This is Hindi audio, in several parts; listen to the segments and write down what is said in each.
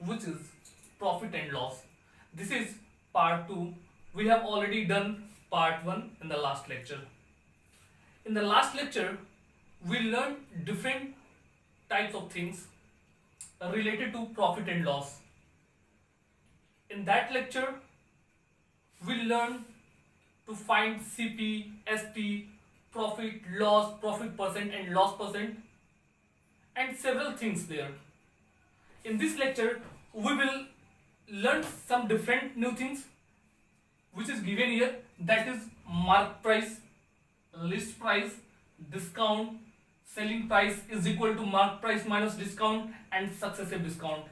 which is profit and loss. This is part 2. We have already done part 1 in the last lecture. In the last lecture, we learned different types of things related to profit and loss. In that lecture, we learned to find CP, SP, profit, loss, profit percent and loss percent, and several things there. In this lecture, we will learn some different new things which is given here, that is mark price, list price, discount, selling price is equal to mark price minus discount, and successive discount.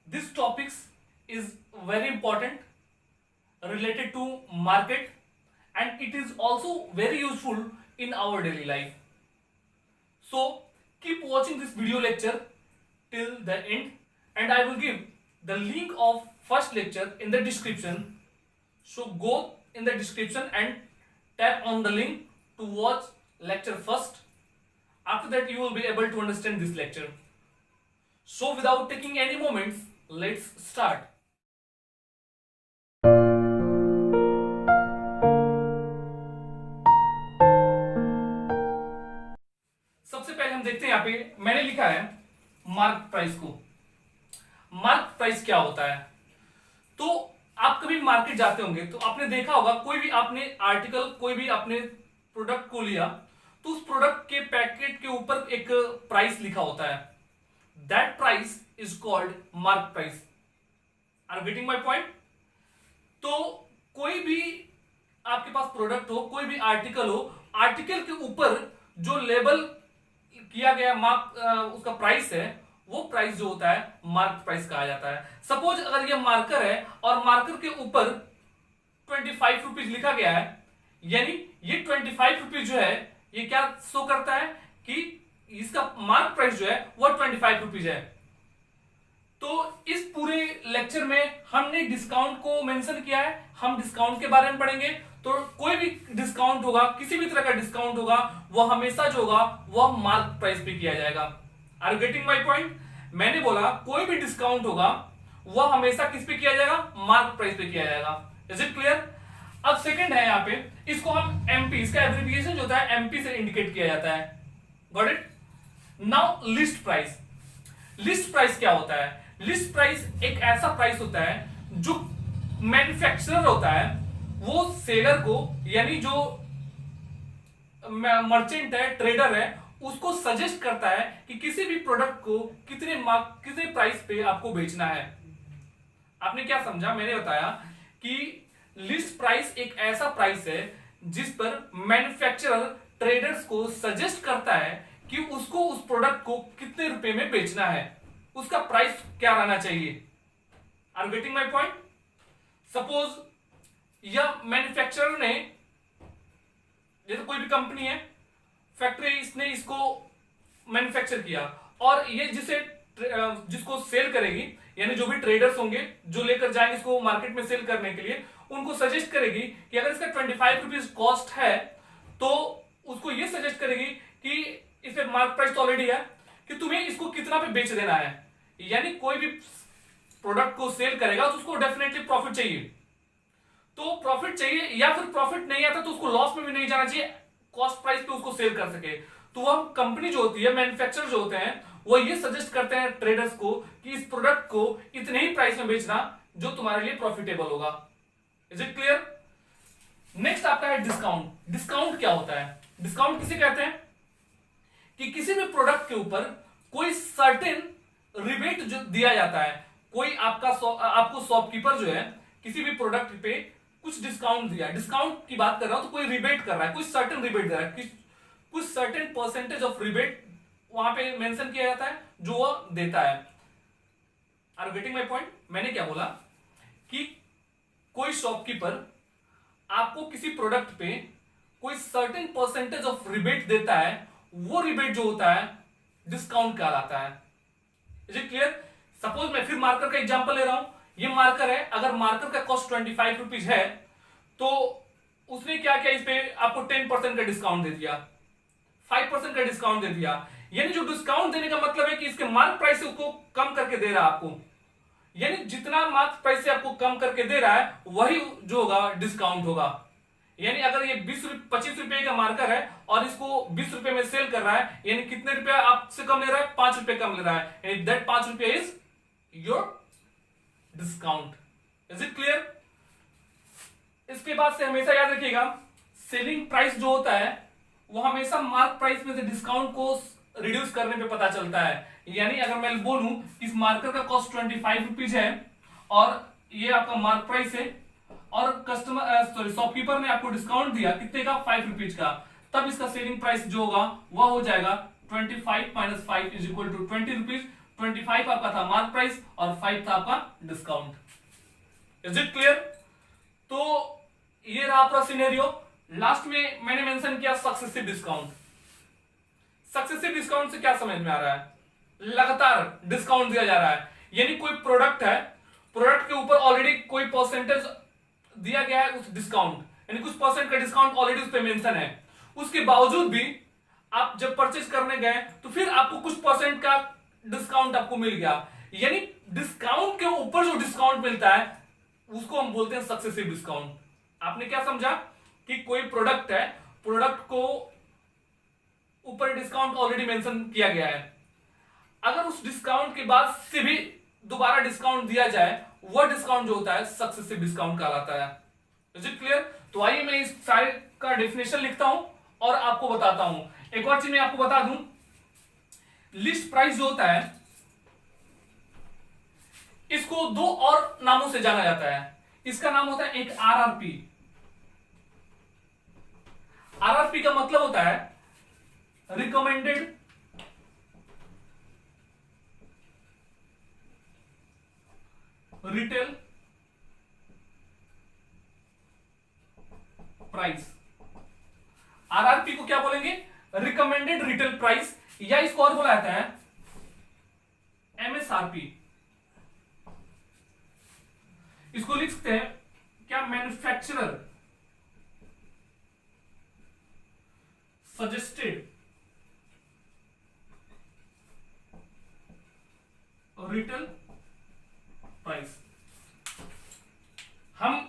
This topics is very important related to market, and it is also very useful in our daily life. So keep watching this video lecture till the end, and I will give the link of first lecture in the description. So go in the description and tap on the link to watch lecture first. After that you will be able to understand this lecture. So without taking any moments, let's start. सबसे पहले हम देखते हैं, यहाँ पे मैंने लिखा है मार्क प्राइस को। मार्क प्राइस क्या होता है? तो आप कभी मार्केट जाते होंगे तो आपने देखा होगा, कोई भी आपने आर्टिकल, कोई भी आपने प्रोडक्ट को लिया तो उस प्रोडक्ट के पैकेट के ऊपर एक प्राइस लिखा होता है। That price is called mark price. Are getting my point? तो कोई भी आपके पास प्रोडक्ट हो, कोई भी आर्टिकल हो, आर्टिकल के ऊपर जो लेबल किया गया मार्क उसका प्राइस है, वो प्राइस जो होता है मार्क प्राइस कहा जाता है। सपोज अगर ये मार्कर है और मार्कर के ऊपर 25 रुपीज लिखा गया है, यानी ये 25 रुपीज जो है ये क्या शो करता है कि इसका मार्क प्राइस जो है वो 25 रुपीज है। तो इस पूरे लेक्चर में हमने डिस्काउंट को मेंशन किया है, हम डिस्काउंट के बारे में पढ़ेंगे। तो कोई भी डिस्काउंट होगा, किसी भी तरह का डिस्काउंट होगा, वो हमेशा जो होगा वह मार्क प्राइस पे किया जाएगा। Are you getting my point? मैंने बोला कोई भी डिस्काउंट होगा वह हमेशा किस पे किया जाएगा? मार्क प्राइस पे किया जाएगा। Is it clear? अब सेकंड है यहाँ पे, इसको हम एमपी, इसका एब्रिविएशन जो होता है एमपी से इंडिकेट किया जाता है। Got it? Now list price. List price क्या होता है? लिस्ट प्राइस एक ऐसा प्राइस होता है जो मैन्युफैक्चरर होता है, वो सेलर को, यानी जो मर्चेंट है, ट्रेडर है, उसको सजेस्ट करता है कि किसी भी प्रोडक्ट को कितने प्राइस पे आपको बेचना है। आपने क्या समझा? मैंने बताया कि लिस्ट प्राइस एक ऐसा प्राइस है जिस पर मैन्युफैक्चरर ट्रेडर्स को सजेस्ट करता है कि उसको उस प्रोडक्ट को कितने रुपए में बेचना है, उसका प्राइस क्या रहना चाहिए। Are you getting my point? Suppose यह मैन्युफैक्चरर ने, जैसे कोई भी कंपनी है, फैक्ट्री, इसने इसको मैन्युफैक्चर किया और ये जिसको सेल करेगी, यानी जो भी ट्रेडर्स होंगे जो लेकर जाएंगे इसको मार्केट में सेल करने के लिए, उनको सजेस्ट करेगी कि अगर इसका 25 रुपीज कॉस्ट है तो उसको ये सजेस्ट करेगी कि इस पे मार्क प्राइस तो ऑलरेडी है कि तुम्हें इसको कितना पे बेच देना है। यानी कोई भी प्रोडक्ट को सेल करेगा तो उसको डेफिनेटली प्रॉफिट चाहिए। तो प्रॉफिट चाहिए, या फिर प्रॉफिट नहीं आता तो उसको लॉस में भी नहीं जाना चाहिए, कॉस्ट प्राइस पे उसको सेल कर सके। तो वह कंपनी जो होती है, मैन्युफैक्चरर जो होते हैं, वो ये सजेस्ट करते हैं ट्रेडर्स को कि इस प्रोडक्ट को इतने ही प्राइस में बेचना जो तुम्हारे लिए प्रॉफिटेबल होगा। Is it clear? नेक्स्ट आपका है डिस्काउंट। डिस्काउंट क्या होता है? डिस्काउंट किसे कहते हैं? कि किसी भी प्रोडक्ट के ऊपर कोई सर्टेन रिबेट जो दिया जाता है, कोई आपको शॉपकीपर जो है किसी भी प्रोडक्ट पे कुछ डिस्काउंट दिया, डिस्काउंट की बात कर रहा हूं, तो कोई रिबेट कर रहा है, कुछ सर्टेन रिबेट दे रहा है, कुछ सर्टेन परसेंटेज ऑफ रिबेट वहां पे मेंशन किया जाता है जो वो देता है। Are you getting my point? मैंने क्या बोला कि कोई शॉपकीपर आपको किसी प्रोडक्ट पे कोई सर्टेन परसेंटेज ऑफ रिबेट देता है, वो रिबेट जो होता है डिस्काउंट कहलाता है। Is it clear? सपोज मैं फिर मार्कर का एग्जांपल ले रहा हूं। ये मार्कर है, अगर मार्कर का कॉस्ट 25 रुपीज है तो उसने क्या किया, इस पे आपको 10% का डिस्काउंट दे दिया, 5% का डिस्काउंट दे दिया। यानी जो डिस्काउंट देने का मतलब है कि इसके मार्क प्राइस से उसको कम करके दे रहा है आपको, यानी जितना मार्केट प्राइस से आपको कम करके दे रहा है वही जो होगा डिस्काउंट होगा। यानी अगर ये 25 रुपए का मार्कर है और इसको 20 रुपए में सेल कर रहा है, यानी कितने रुपए आपसे कम ले रहा है? 5 रुपए कम ले रहा है, यानी दैट 5 रुपए is your discount. Is it clear? इसके बाद से हमेशा याद रखिएगा, सेलिंग प्राइस जो होता है वो हमेशा मार्क प्राइस में से डिस्काउंट को रिड्यूस करने पे पता चलता है। यानी अगर मैं बोलूं इस मार्कर का कॉस्ट 25 रुपीज है और ये आपका मार्क प्राइस है और कस्टमर शॉपकीपर ने आपको डिस्काउंट दिया कितने का? 5 रुपीज का, तब इसका सेलिंग प्राइस जो होगा वह हो जाएगा 25 - 5 इज इक्वल टू 20 रुपीज। 25 आपका था मार्क प्राइस और 5 था आपका डिस्काउंट। Is it clear? तो ये रहा आपका सिनेरियो। लास्ट में मैंने मेंशन किया सक्सेसिव डिस्काउंट। सक्सेसिव डिस्काउंट से क्या समझ में आ रहा है? लगातार डिस्काउंट दिया जा रहा है, यानी कोई प्रोडक्ट है, प्रोडक्ट के ऊपर ऑलरेडी कोई परसेंटेज दिया गया है उस डिस्काउंट, यानी कुछ परसेंट का डिस्काउंट ऑलरेडी उस पर मेंशन है। उसके बावजूद भी आप जब परचेज करने गए तो फिर आपको कुछ परसेंट का डिस्काउंट आपको मिल गया, यानी डिस्काउंट के ऊपर जो डिस्काउंट मिलता है उसको हम बोलते हैं सक्सेसिव डिस्काउंट। आपने क्या समझा कि कोई प्रोडक्ट है, प्रोडक्ट को ऊपर डिस्काउंट ऑलरेडी मेंशन किया गया है, अगर उस डिस्काउंट के बाद से भी दोबारा डिस्काउंट दिया जाए वह डिस्काउंट जो होता है सक्सेसिव डिस्काउंट कहलाता है। Is it clear? तो आइए मैं इस सारे का डेफिनेशन लिखता हूं और आपको बताता हूं। एक और चीज मैं आपको बता दूं, लिस्ट प्राइस जो होता है इसको दो और नामों से जाना जाता है। इसका नाम होता है एक आरआरपी। आरआरपी का मतलब होता है रिकमेंडेड रिटेल प्राइस। आरआरपी को क्या बोलेंगे? रिकमेंडेड रिटेल प्राइस, या इसको और बोला जाता है एमएसआरपी। इसको लिख सकते हैं क्या? Manufacturer suggested retail price. हम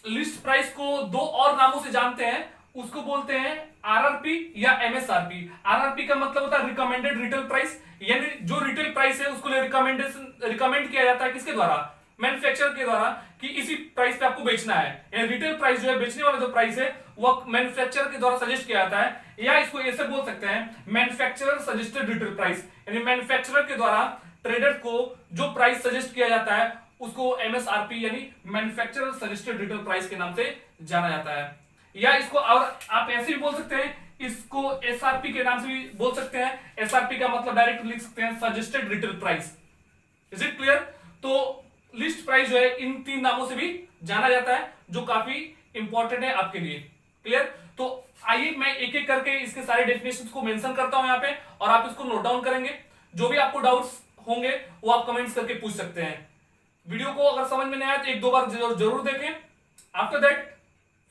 लिस्ट प्राइस को दो और नामों से जानते हैं, उसको बोलते हैं आरआरपी या एमएसआरपी। आरआरपी का मतलब होता है रिकमेंडेड रिटेल प्राइस, यानी जो रिटेल प्राइस है उसको रिकमेंड किया जाता है किसके द्वारा? मैन्युफैक्चरर के द्वारा, कि इसी प्राइस पे आपको बेचना है। यानी रिटेल प्राइस जो है, बेचने वाला जो प्राइस है वो मैन्युफैक्चरर के द्वारा सजेस्ट किया जाता है, या इसको ऐसे बोल सकते हैं मैन्युफैक्चरर सजेस्टेड रिटेल प्राइस। यानी मैन्युफैक्चरर के द्वारा ट्रेडर को जो प्राइस सजेस्ट किया जाता है उसको एमएसआरपी यानी मैन्युफैक्चरर सजेस्टेड रिटेल प्राइस के नाम से जाना जाता है। या इसको और आप ऐसे भी बोल सकते हैं, इसको एसआरपी के नाम से भी बोल सकते हैं। एसआरपी का मतलब डायरेक्ट लिख सकते हैं suggested retail price. Is it clear? तो लिस्ट प्राइस जो है इन तीन नामों से भी जाना जाता है, जो काफी इंपॉर्टेंट है आपके लिए। क्लियर? तो आइए मैं एक एक करके इसके सारे डेफिनेशंस को मेंशन करता हूं यहाँ पे, और आप इसको नोट डाउन करेंगे। जो भी आपको डाउट्स होंगे वो आप कमेंट्स करके पूछ सकते हैं। वीडियो को अगर समझ में नहीं आया तो एक दो बार जरूर देखें। आफ्टर दैट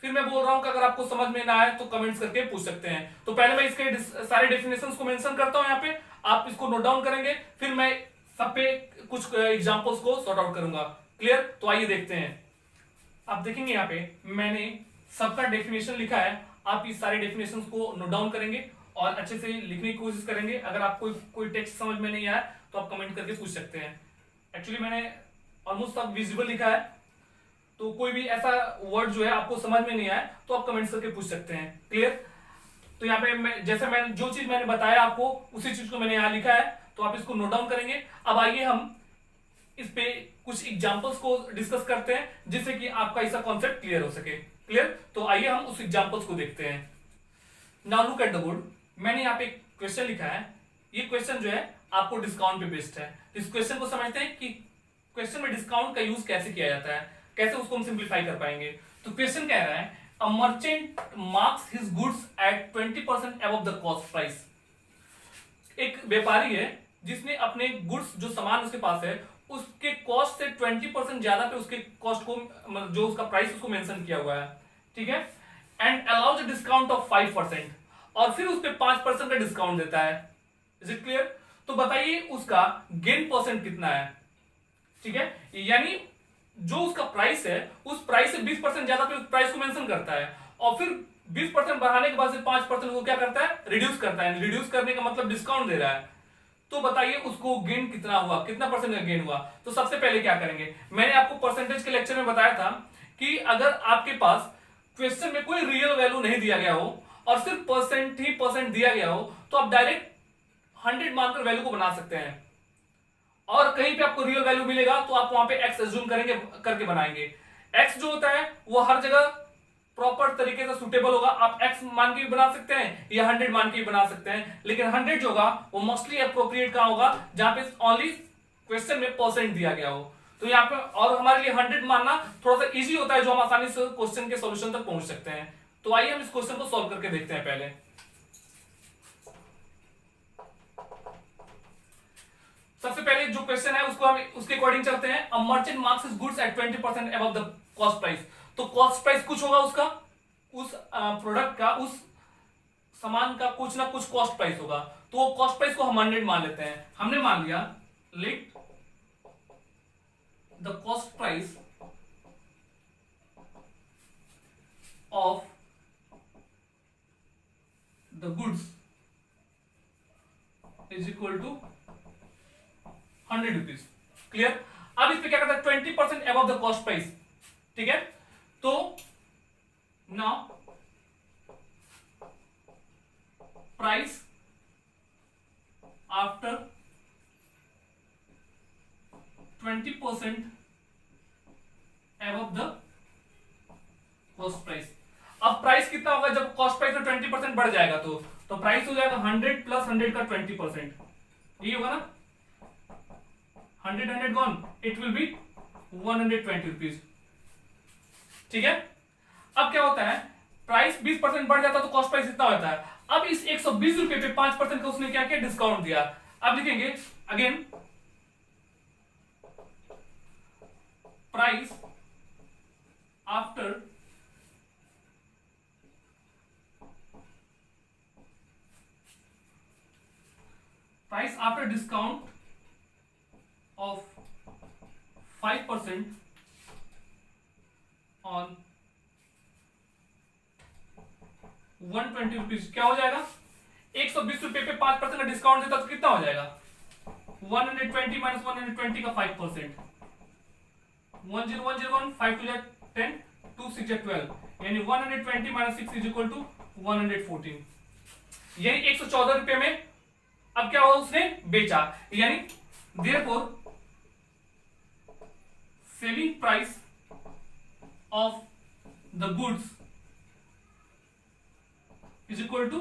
फिर मैं बोल रहा हूं कि अगर आपको समझ में ना आए तो कमेंट्स करके पूछ सकते हैं। तो पहले मैं इसके सारे डेफिनेशंस को मेंशन करता हूं यहाँ पे, आप इसको नोट डाउन करेंगे, फिर मैं सब पे कुछ एग्जांपल्स को सॉर्ट आउट करूंगा। क्लियर? तो आइए देखते हैं। आप देखेंगे यहाँ पे मैंने सबका डेफिनेशन लिखा है, आप इस सारे डेफिनेशंस को नोट डाउन करेंगे और अच्छे से लिखने की कोशिश करेंगे। अगर आपको कोई टेक्स्ट समझ में नहीं आया तो आप कमेंट करके पूछ सकते हैं। एक्चुअली मैंने ऑलमोस्ट सब विजिबल लिखा है, तो कोई भी ऐसा वर्ड जो है आपको समझ में नहीं आया तो आप कमेंट्स करके पूछ सकते हैं। क्लियर? तो यहाँ पे जैसे मैंने जो चीज मैंने बताया आपको उसी चीज को मैंने यहाँ लिखा है, तो आप इसको नोट डाउन करेंगे। अब आइए हम इस पे कुछ एग्जांपल्स को डिस्कस करते हैं जिससे कि आपका इसका कॉन्सेप्ट क्लियर हो सके। क्लियर? तो आइए हम उस एग्जांपल्स को देखते हैं। Now look at the board. मैंने यहाँ पे क्वेश्चन लिखा है, ये क्वेश्चन जो है आपको डिस्काउंट पे बेस्ड है। इस क्वेश्चन को समझते हैं कि क्वेश्चन में डिस्काउंट का यूज कैसे किया जाता है, कैसे उसको हम सिंप्लीफाई कर पाएंगे। तो क्वेश्चन कह रहा है a merchant marks his goods at 20% above the cost price. एक व्यापारी है जिसने अपने गुड्स, जो सामान उसके पास है, उसके कॉस्ट से 20% ज्यादा पे उसके कॉस्ट को, जो उसका प्राइस उसको मेंशन किया हुआ है, ठीक है, and allows a discount of 5%, और फिर उस पे 5% का डिस्काउंट देता है। Is it clear? तो बताइए उसका गेन परसेंट कितना है। ठीक है, यानी जो उसका प्राइस है उस प्राइस से 20% ज्यादा पे उस प्राइस को मेंशन करता है, और फिर 20% बढ़ाने के बाद से 5% वो क्या करता है, रिड्यूस करता है। रिड्यूस करने का मतलब डिस्काउंट दे रहा है। तो बताइए उसको गेन कितना हुआ, कितना परसेंट का गेन हुआ। तो सबसे पहले क्या करेंगे, मैंने आपको परसेंटेज के लेक्चर में बताया था कि अगर आपके पास क्वेश्चन में कोई रियल वैल्यू नहीं दिया गया हो और सिर्फ परसेंट ही परसेंट दिया गया हो, तो आप डायरेक्ट 100 मानकर वैल्यू को बना सकते हैं, और कहीं पे आपको रियल वैल्यू मिलेगा तो आप वहां पे एक्स एज्यूम करेंगे, करके बनाएंगे। एक्स जो होता है वो हर जगह प्रॉपर तरीके से सुटेबल होगा। आप एक्स मान के भी बना सकते हैं या 100 मान के भी बना सकते हैं, लेकिन 100 जो होगा वो मोस्टली अप्रोप्रिएट कहां होगा, जहां पे ओनली क्वेश्चन में परसेंट दिया गया हो। तो यहाँ पे और हमारे लिए 100 मानना थोड़ा सा इजी होता है, जो हम आसानी से क्वेश्चन के सॉल्यूशन तक पहुंच सकते हैं। तो आइए हम इस क्वेश्चन को सॉल्व करके देखते हैं। पहले सबसे पहले जो क्वेश्चन है उसको हम उसके अकॉर्डिंग चलते हैं। A merchant marks his goods at 20% above the cost price. तो कॉस्ट प्राइस कुछ होगा उसका, उस प्रोडक्ट का, उस सामान का कुछ ना कुछ कॉस्ट प्राइस होगा। तो वो कॉस्ट प्राइस को हम 100 मान लेते हैं। हमने मान लिया, let the cost price of the goods is equal to 100 rupees. Clear. अब इस पे क्या करता है, 20% अबव द कॉस्ट प्राइस। ठीक है, तो now price after 20% above the cost price. अब प्राइस कितना होगा जब कॉस्ट प्राइस में 20% बढ़ जाएगा, तो प्राइस हो जाएगा 100 प्लस 100 का 20%, ये होगा ना, 100 gone, it will be 120 rupees. ठीक है, अब क्या होता है, प्राइस 20% बढ़ जाता है तो कॉस्ट प्राइस इतना होता है। अब इस 120 रुपए पे 5% का उसने क्या किया, डिस्काउंट दिया। अब लिखेंगे again price after discount of 5% on 120 rupees. क्या हो जाएगा, 120 रुपए पे 5% का डिस्काउंट देता तो कितना हो जाएगा, 120 माइनस 120 का 5%, 10 5 टू 10 2 6 12, यानी 120 माइनस 6 इज इक्वल टू 114। यानी 114 रुपए में अब क्या हुआ, उसने बेचा। यानी therefore selling price of the goods is equal to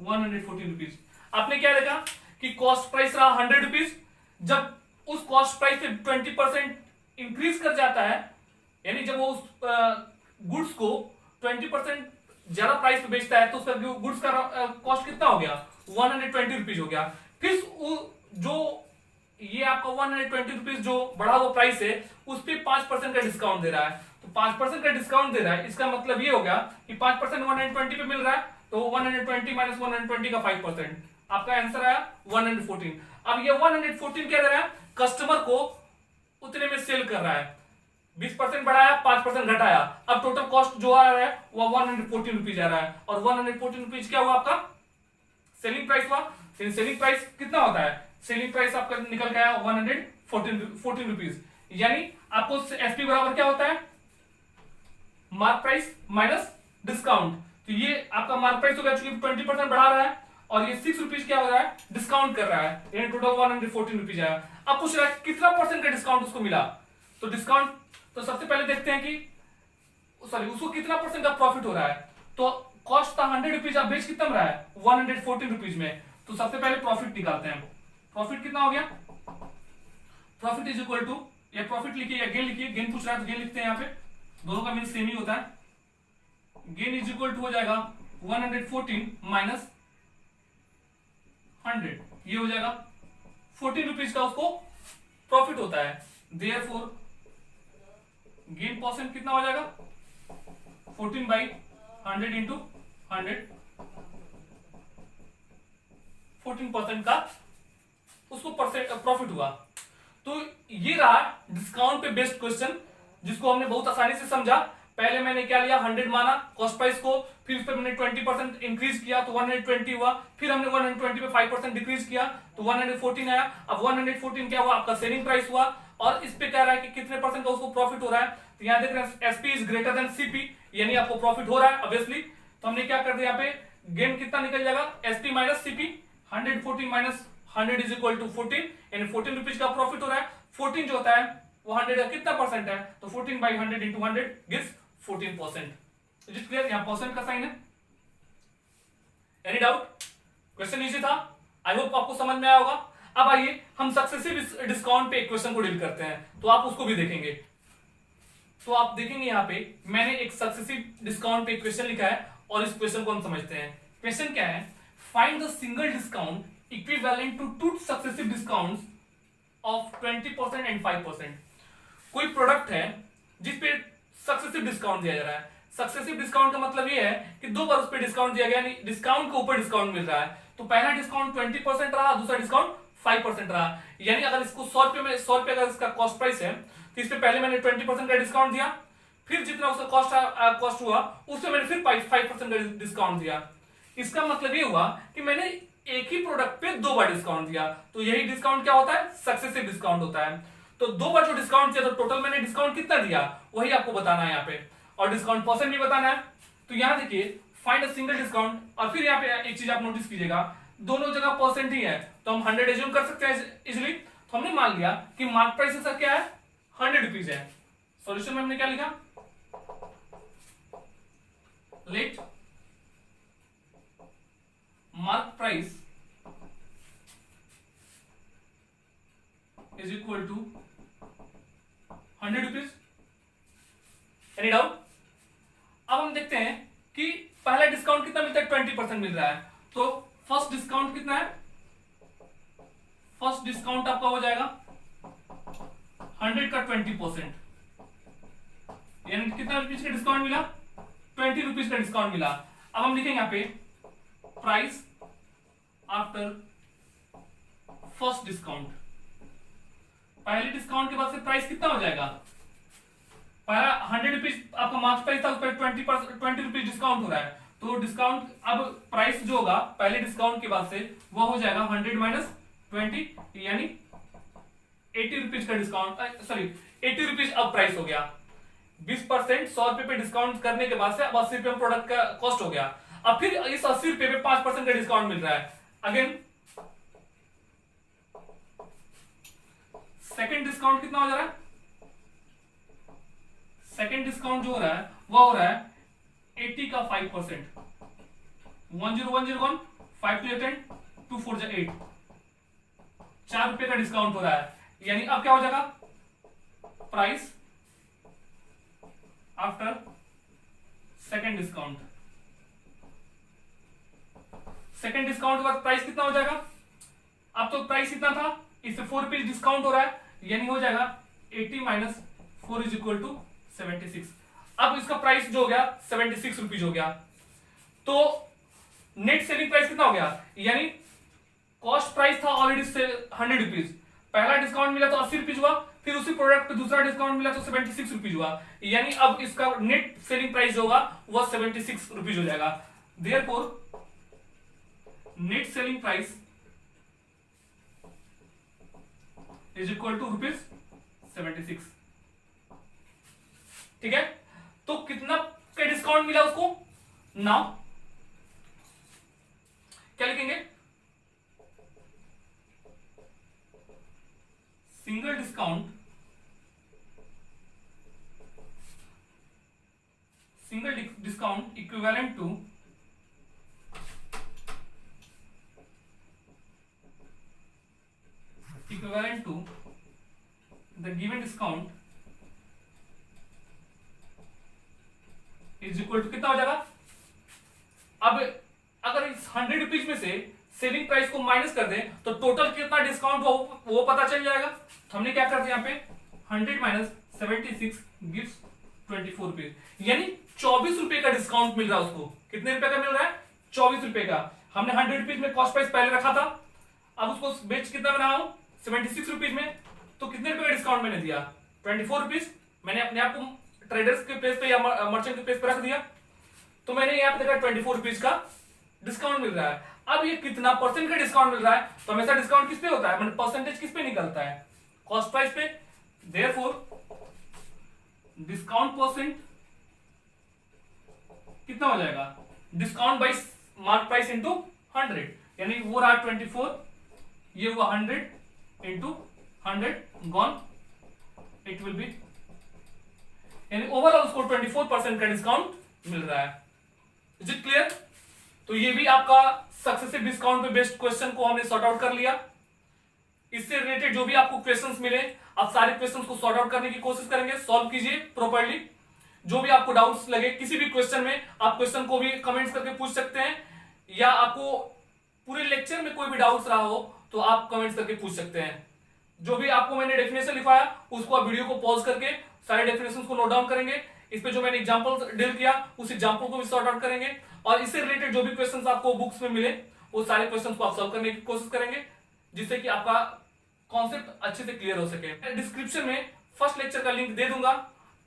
114 rupees. आपने क्या देखा कि कॉस्ट प्राइस रहा 100 रुपीज, जब उस कॉस्ट प्राइस से 20% इंक्रीज कर जाता है, यानी जब वो उस गुड्स को 20% ज्यादा प्राइस पे बेचता है, तो उसका गुड्स का कॉस्ट कितना हो गया, 120 रुपीज हो गया। फिर जो ये आपका 120 रुपीज जो बढ़ा हुआ प्राइस है, उस पर 5% का डिस्काउंट दे रहा है। तो 5% का डिस्काउंट दे रहा है, इसका मतलब ये हो गया कि 5% 120 पे मिल रहा है, तो 120 माइनस 120 का 5%, आपका आंसर आया 114। अब ये 114 क्या दे रहा है, कस्टमर को उतने में सेल कर रहा है। 20% बढ़ाया, 5% घटाया, अब टोटल कॉस्ट जो आ रहा है वो 114 रुपीज आ रहा है। और 114 रुपीज क्या हुआ, आपका सेलिंग प्राइस हुआ। सेलिंग प्राइस कितना होता है, सेलिंग प्राइस आपका निकल के आया 114 रुपीज। यानी आपको एसपी बराबर क्या होता है, मार्क प्राइस माइनस डिस्काउंट। तो ये आपका मार्क प्राइस हो गया, चूंकि 20% बढ़ा रहा है, और ये 6 रुपीज क्या हो रहा है, डिस्काउंट कर रहा है, यानी टोटल 114 रुपीज आया। अब पूछ रहा है कितना परसेंट का डिस्काउंट उसको मिला। तो डिस्काउंट, तो सबसे पहले देखते हैं कि सॉरी उसको कितना परसेंट का प्रॉफिट हो रहा है। तो कॉस्ट था 100 रुपीज, अब बेच कितना रहा है 114 रुपीज में। तो सबसे पहले प्रॉफिट निकालते हैं। प्रॉफिट कितना हो गया, प्रॉफिट इज इक्वल टू, या प्रॉफिट लिखिए या गेन लिखिए, गेन पूछ रहा है तो गेन लिखते हैं, यहाँ पे दोनों का मीन सेम ही होता है। गेन इज इक्वल टू हो जाएगा 114 माइनस 100, ये हो जाएगा 14 रुपीज का उसको प्रॉफिट होता है। देयरफॉर गेन परसेंट कितना हो जाएगा, 14/100 इंटू 100, 14% का उसको प्रॉफिट हुआ। तो ये रहा डिस्काउंट पे बेस्ड क्वेश्चन, जिसको हमने बहुत आसानी से समझा। पहले मैंने क्या लिया, 100 माना कॉस्ट प्राइस को, फिर उस पर मैंने 20% इंक्रीज किया तो 120 हुआ, फिर हमने 120 पे 5% डिक्रीज किया तो 114 आया। अब 114 क्या हुआ, आपका सेलिंग प्राइस हुआ, और इस पे कह रहा है कि कितने परसेंट का उसको प्रॉफिट हो रहा है। तो यहाँ देख रहे हैं SP is greater than CP, यानी आपको प्रॉफिट हो रहा है ऑब्वियसली। तो हमने क्या कर दिया, यहाँ पे गेन कितना निकल जाएगा, SP minus CP, 114 minus 100 is equal to 14, यानी 14 रुपीज का प्रॉफिट हो रहा है। 14 जो होता है वो 100 का कितना परसेंट है, तो 14 by 100 into 100 gives 14%। Is it clear, यहां परसेंट का साइन है। एनी डाउट, क्वेश्चन इजी था, आई होप आपको समझ में आया होगा। अब आइए हम सक्सेसिव डिस्काउंट पे एक क्वेश्चन को डील करते हैं, तो आप उसको भी देखेंगे। तो आप देखेंगे यहां पे मैंने एक सक्सेसिव डिस्काउंट पे क्वेश्चन लिखा है, और इस क्वेश्चन को हम समझते हैं। क्वेश्चन क्या है, find the single discount equivalent to two successive discounts of 20% and 5%। कोई प्रोडक्ट है जिसपे सक्सेसिव डिस्काउंट दिया जा रहा है। सक्सेसिव डिस्काउंट का मतलब ये है कि दो बार उस पर डिस्काउंट दिया गया, यानी डिस्काउंट के ऊपर डिस्काउंट मिल रहा है। तो पहला डिस्काउंट 20% रहा, दूसरा डिस्काउंट 5% रहा। यानी अगर इसको 100 रुपए में, 100 रुपए अगर इसका कॉस्ट प्राइस है, तो इस पे पहले मैंने 20% का डिस्काउंट दिया, फिर जितना उसका कॉस्ट हुआ उससे मैंने फिर 5% का डिस्काउंट दिया। इसका मतलब ये हुआ कि मैंने एक ही प्रोडक्ट पे दो बार डिस्काउंट दिया। तो यही डिस्काउंट क्या होता है, सक्सेसिव डिस्काउंट होता है। तो दो बार जो डिस्काउंट दिया, तो टोटल मैंने डिस्काउंट कितना दिया वही आपको बताना है यहाँ पे, और डिस्काउंट परसेंट भी बताना है। तो यहाँ देखिए फाइंड अ सिंगल डिस्काउंट, और फिर यहाँ पे एक चीज आप नोटिस कीजिएगा, दोनों जगह परसेंट ही है, तो हम 100 एज्यूम कर सकते हैं इजिली। तो हमने मान लिया कि मार्क प्राइस सर क्या है, 100 रुपीज है। सॉल्यूशन में हमने क्या लिखा, let mark price is equal to 100 rupees. Any doubt. अब हम देखते हैं कि पहला डिस्काउंट कितना मिलता है, 20% मिल रहा है। तो फर्स्ट डिस्काउंट कितना है, फर्स्ट डिस्काउंट आपका हो जाएगा 100 का 20%, यानी कितना रुपीज का डिस्काउंट मिला, 20 रुपीज का डिस्काउंट मिला। अब हम लिखेंगे यहां पे प्राइस आफ्टर फर्स्ट डिस्काउंट। पहले डिस्काउंट के बाद से प्राइस कितना हो जाएगा, पहला 100 रुपीज आपका मार्क्स प्राइस था, उस पर 20 रुपीज डिस्काउंट हो रहा है। तो डिस्काउंट, अब प्राइस जो होगा पहले डिस्काउंट के बाद से वो हो जाएगा 100 माइनस 20, यानी 80 रुपीज का डिस्काउंट, सॉरी 80 रुपीज अब प्राइस हो गया। 20% 100 रुपए पे डिस्काउंट करने के बाद से अब 80 रुपए प्रोडक्ट का कॉस्ट हो गया। अब फिर इस 80 रुपए पे 5% का डिस्काउंट मिल रहा है। अगेन सेकंड डिस्काउंट कितना हो जा रहा है, सेकंड डिस्काउंट जो हो रहा है वो हो रहा है 80 का 5%, 10101, 5 to 10, 2 4 8, 4 रुपए का डिस्काउंट हो रहा है। यानी अब क्या हो जाएगा, price after second discount. Second discount के बाद प्राइस कितना हो जाएगा, अब तो प्राइस इतना था, इससे 4 रुपीज डिस्काउंट हो रहा है, यानी हो जाएगा 80 माइनस 4 इज इक्वल टू 76। अब इसका प्राइस जो हो गया 76 रुपीज हो गया। तो नेट सेलिंग प्राइस कितना हो गया, यानी कॉस्ट प्राइस था ऑलरेडी 100 रुपीज, पहला डिस्काउंट मिला तो 80 रुपीज हुआ, फिर उसी प्रोडक्ट पे दूसरा डिस्काउंट मिला तो 76 रुपीज हुआ, यानी अब इसका नेट सेलिंग प्राइस जो होगा वो 76 रुपीज हो जाएगा। Therefore net selling price is equal to ₹76। ठीक है, तो कितना का डिस्काउंट मिला उसको, नाउ क्या लिखेंगे, single discount, single discount equivalent to the given discount is equal to कितना हो जाएगा। अब अगर इस 100 रुपीज में से सेलिंग प्राइस को माइनस कर दें तो टोटल कितना डिस्काउंट वो पता चल जाएगा। तो हमने क्या कर दिया यहाँ पे 100 माइनस 76 गिव्स 24 रुपीज, यानी 24 रुपए का डिस्काउंट मिल रहा है उसको। कितने रुपए का मिल रहा है, 24 रुपए का। हमने 100 रुपीज में कॉस्ट प्राइस पहले रखा था, अब उसको बेच कितना बना रहा हूं 76 रुपीज में, तो कितने रुपए का डिस्काउंट मैंने दिया? 24 रुपीज। मैंने अपने आप को ट्रेडर्स के पेज पे या मर्चेंट के पेज पे रख दिया, तो मैंने यहाँ पे देखा 24 रुपीज का डिस्काउंट मिल रहा है। अब ये कितना परसेंट का डिस्काउंट मिल रहा है? तो हमेशा डिस्काउंट किस पे होता है, मतलब परसेंटेज किस पे निकलता है? कॉस्ट प्राइस पे। देयरफॉर डिस्काउंट परसेंट कितना हो जाएगा? Discount by mark price into 100, यानी वो रहा 24, ये हुआ 100 into 100 gone, it will be, यानी ओवरऑल उसको 24% का डिस्काउंट मिल रहा है। Is it clear? तो ये भी आपका सक्सेसिव डिस्काउंट पे बेस्ड क्वेश्चन को हमने सॉर्ट आउट कर लिया। इससे रिलेटेड जो भी आपको क्वेश्चंस मिले, आप सारे क्वेश्चंस को सॉर्ट आउट करने की कोशिश करेंगे, सॉल्व कीजिए प्रॉपर्ली। जो भी आपको डाउट्स लगे किसी भी क्वेश्चन में, आप क्वेश्चन को भी कमेंट्स करके पूछ सकते हैं, या आपको पूरे लेक्चर में कोई भी डाउट्स रहा हो तो आप कमेंट्स करके पूछ सकते हैं। जो भी आपको मैंने डेफिनेशन लिखाया उसको आप वीडियो को पॉज करके सारे डेफिनेशंस को नोट डाउन करेंगे। इस पे जो मैंने एग्जांपल डील किया उस एग्जांपल को भी सॉर्ट आउट करेंगे, और इससे रिलेटेड जो भी क्वेश्चंस आपको बुक्स में मिले वो सारे क्वेश्चंस को आप सॉल्व करने की कोशिश करेंगे, जिससे कि आपका कॉन्सेप्ट अच्छे से क्लियर हो सके। डिस्क्रिप्शन में फर्स्ट लेक्चर का लिंक दे दूंगा,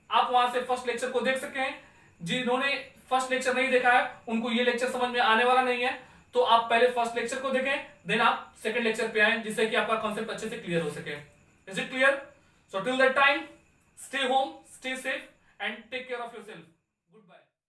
आप वहां से फर्स्ट लेक्चर को देख सकते हैं। जिन्होंने फर्स्ट लेक्चर नहीं देखा है उनको ये लेक्चर समझ में आने वाला नहीं है, तो आप पहले फर्स्ट लेक्चर को देखें, देन आप सेकंड लेक्चर पे आए, जिससे कि आपका कॉन्सेप्ट अच्छे से क्लियर हो सके। Is it clear? So till that time, stay home, stay safe and take care of yourself. Good bye.